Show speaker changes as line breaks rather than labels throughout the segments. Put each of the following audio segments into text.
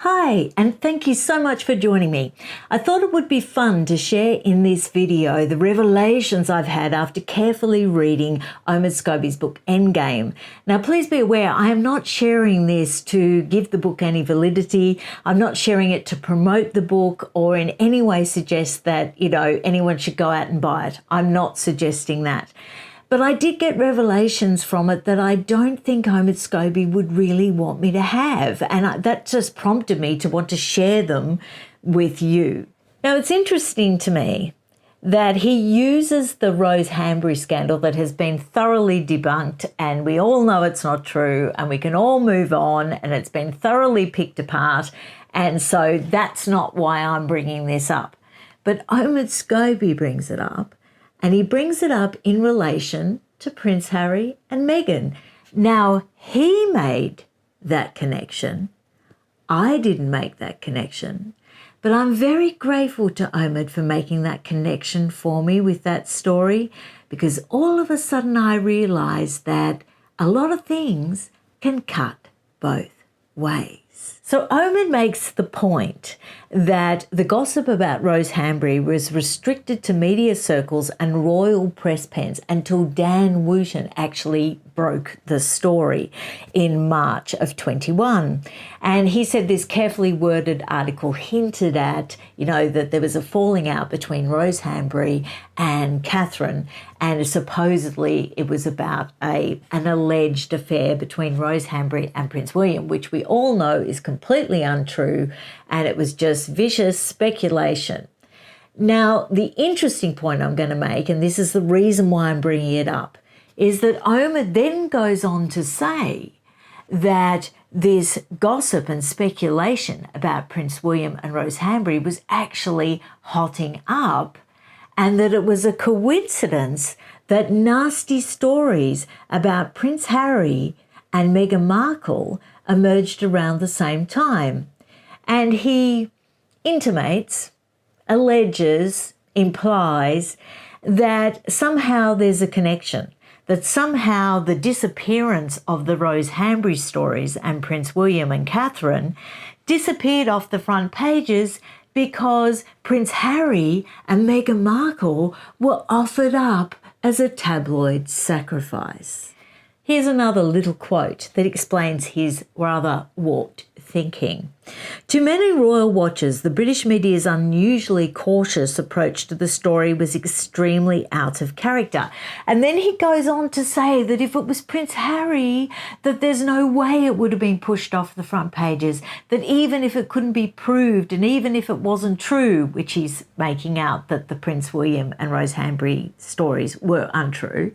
Hi, and thank you so much for joining me. I thought it would be fun to share in this video the revelations I've had after carefully reading Omid Scobie's book Endgame. Now, please be aware, I am not sharing this to give the book any validity. I'm not sharing it to promote the book or in any way suggest that, anyone should go out and buy it. I'm not suggesting that. But I did get revelations from it that I don't think Omid Scobie would really want me to have. And that just prompted me to want to share them with you. Now, it's interesting to me that he uses the Rose Hanbury scandal that has been thoroughly debunked, and we all know it's not true, and we can all move on, and it's been thoroughly picked apart. And so that's not why I'm bringing this up. But Omid Scobie brings it up. And he brings it up in relation to Prince Harry and Meghan. Now, he made that connection. I didn't make that connection. But I'm very grateful to Omid for making that connection for me with that story, because all of a sudden I realised that a lot of things can cut both ways. So Omid makes the point that the gossip about Rose Hanbury was restricted to media circles and royal press pens until Dan Wooten actually broke the story in March of 21. And he said this carefully worded article hinted at, that there was a falling out between Rose Hanbury and Catherine, and supposedly it was about an alleged affair between Rose Hanbury and Prince William, which we all know is completely untrue, and it was just vicious speculation. Now, the interesting point I'm going to make, and this is the reason why I'm bringing it up, is that Omid then goes on to say that this gossip and speculation about Prince William and Rose Hanbury was actually hotting up, and that it was a coincidence that nasty stories about Prince Harry and Meghan Markle emerged around the same time. And he intimates, alleges, implies that somehow there's a connection, that somehow the disappearance of the Rose Hanbury stories and Prince William and Catherine disappeared off the front pages because Prince Harry and Meghan Markle were offered up as a tabloid sacrifice. Here's another little quote that explains his rather warped thinking. To many royal watchers, the British media's unusually cautious approach to the story was extremely out of character. And then he goes on to say that if it was Prince Harry, that there's no way it would have been pushed off the front pages, that even if it couldn't be proved and even if it wasn't true, which he's making out that the Prince William and Rose Hanbury stories were untrue,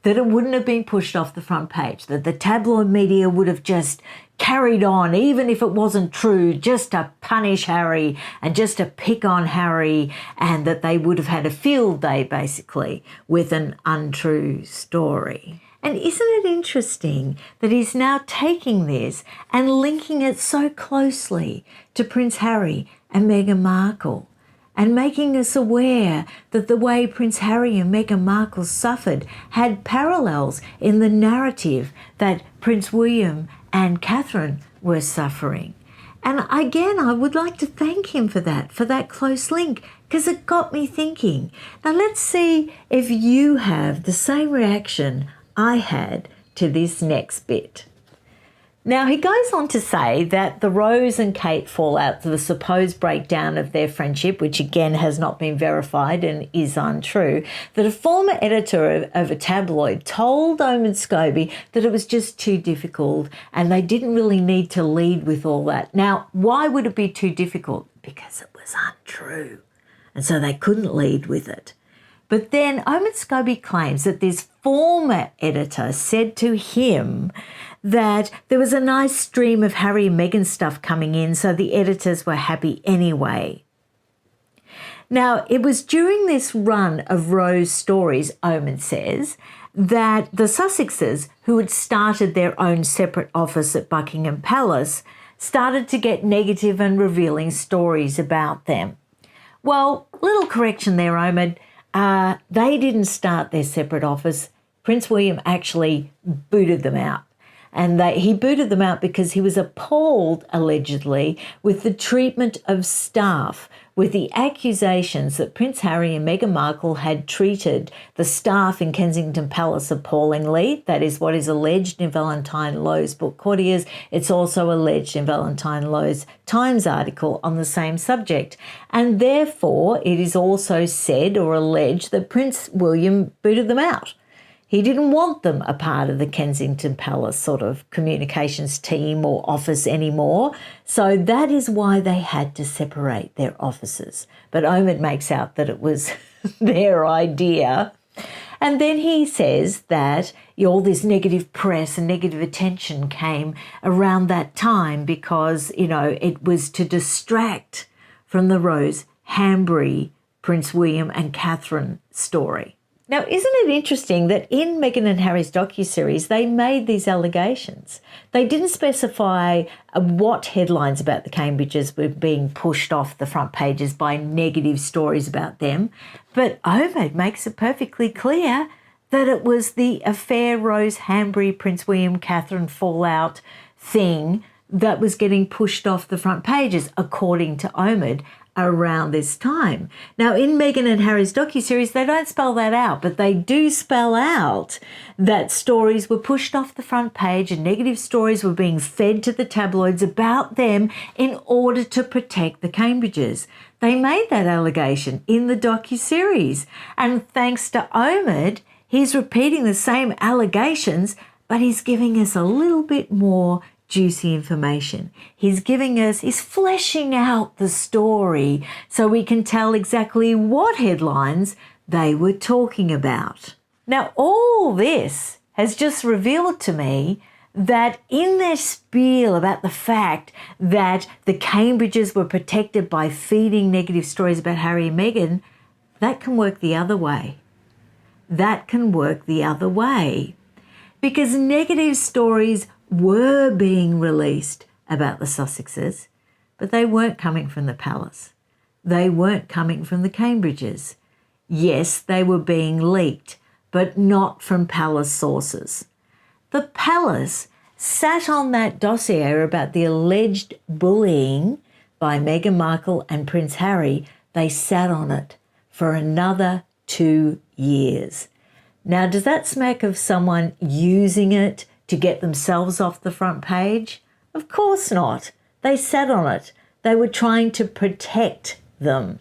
that it wouldn't have been pushed off the front page, that the tabloid media would have just carried on, even if it wasn't true, just to punish Harry and just to pick on Harry, and that they would have had a field day, basically, with an untrue story. And isn't it interesting that he's now taking this and linking it so closely to Prince Harry and Meghan Markle, and making us aware that the way Prince Harry and Meghan Markle suffered had parallels in the narrative that Prince William and Catherine were suffering. And again, I would like to thank him for that close link, because it got me thinking. Now let's see if you have the same reaction I had to this next bit. Now, he goes on to say that the Rose and Kate fallout, the supposed breakdown of their friendship, which again has not been verified and is untrue, that a former editor of a tabloid told Omid Scobie that it was just too difficult and they didn't really need to lead with all that. Now, why would it be too difficult? Because it was untrue, and so they couldn't lead with it. But then Omid Scobie claims that this former editor said to him that there was a nice stream of Harry and Meghan stuff coming in, so the editors were happy anyway. Now, it was during this run of Rose stories, Omid says, that the Sussexes, who had started their own separate office at Buckingham Palace, started to get negative and revealing stories about them. Well, little correction there, Omid. They didn't start their separate office. Prince William actually booted them out. And he booted them out because he was appalled, allegedly, with the treatment of staff, with the accusations that Prince Harry and Meghan Markle had treated the staff in Kensington Palace appallingly. That is what is alleged in Valentine Lowe's book, Courtiers. It's also alleged in Valentine Lowe's Times article on the same subject. And therefore, it is also said or alleged that Prince William booted them out. He didn't want them a part of the Kensington Palace sort of communications team or office anymore. So that is why they had to separate their offices. But Omid makes out that it was their idea. And then he says that all this negative press and negative attention came around that time because, it was to distract from the Rose Hanbury, Prince William and Catherine story. Now, isn't it interesting that in Meghan and Harry's docuseries, they made these allegations? They didn't specify what headlines about the Cambridges were being pushed off the front pages by negative stories about them, but Omid makes it perfectly clear that it was the affair Rose Hanbury, Prince William, Catherine fallout thing that was getting pushed off the front pages, according to Omid, around this time. Now, in Meghan and Harry's docuseries, they don't spell that out, but they do spell out that stories were pushed off the front page and negative stories were being fed to the tabloids about them in order to protect the Cambridges. They made that allegation in the docuseries. And thanks to Omid, he's repeating the same allegations, but he's giving us a little bit more juicy information. He's fleshing out the story so we can tell exactly what headlines they were talking about. Now, all this has just revealed to me that in their spiel about the fact that the Cambridges were protected by feeding negative stories about Harry and Meghan, that can work the other way. That can work the other way. Because negative stories were being released about the Sussexes, but they weren't coming from the palace. They weren't coming from the Cambridges. Yes, they were being leaked, but not from palace sources. The palace sat on that dossier about the alleged bullying by Meghan Markle and Prince Harry. They sat on it for another 2 years. Now, does that smack of someone using it to get themselves off the front page? Of course not. They sat on it. They were trying to protect them.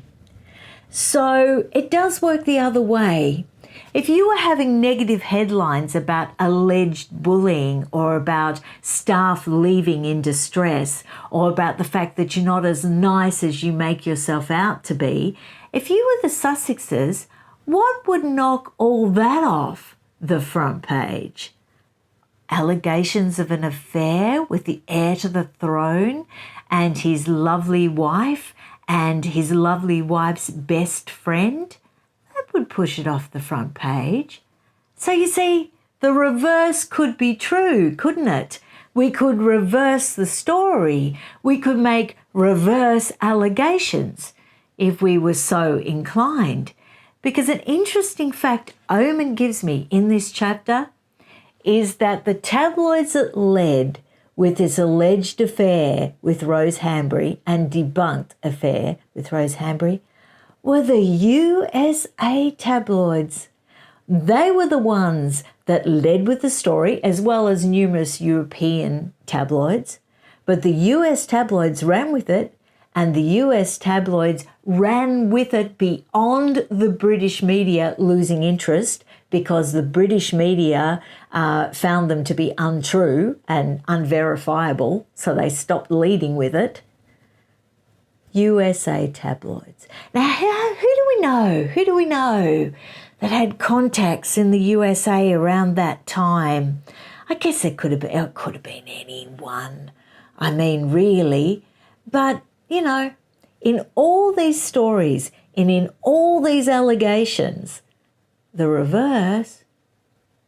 So it does work the other way. If you were having negative headlines about alleged bullying or about staff leaving in distress or about the fact that you're not as nice as you make yourself out to be, if you were the Sussexes, what would knock all that off the front page? Allegations of an affair with the heir to the throne and his lovely wife and his lovely wife's best friend? That would push it off the front page. So you see, the reverse could be true, couldn't it? We could reverse the story. We could make reverse allegations if we were so inclined. Because an interesting fact Omid gives me in this chapter is that the tabloids that led with this alleged affair with Rose Hanbury and debunked affair with Rose Hanbury were the USA tabloids. They were the ones that led with the story, as well as numerous European tabloids. But the US tabloids ran with it, and the US tabloids ran with it beyond the British media losing interest, because the British media found them to be untrue and unverifiable, so they stopped leading with it. USA tabloids. Now, who do we know? Who do we know that had contacts in the USA around that time? I guess it could have been anyone. I mean, really. But, in all these stories and in all these allegations, the reverse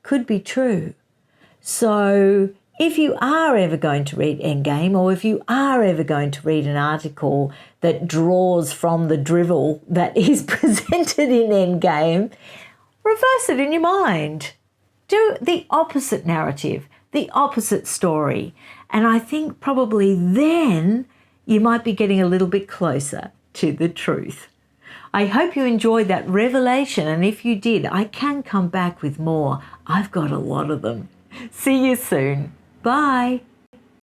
could be true. So if you are ever going to read Endgame, or if you are ever going to read an article that draws from the drivel that is presented in Endgame, reverse it in your mind. Do the opposite narrative. the opposite story. And I think probably then you might be getting a little bit closer to the truth. I hope you enjoyed that revelation, and if you did, I can come back with more. I've got a lot of them. See you soon. Bye.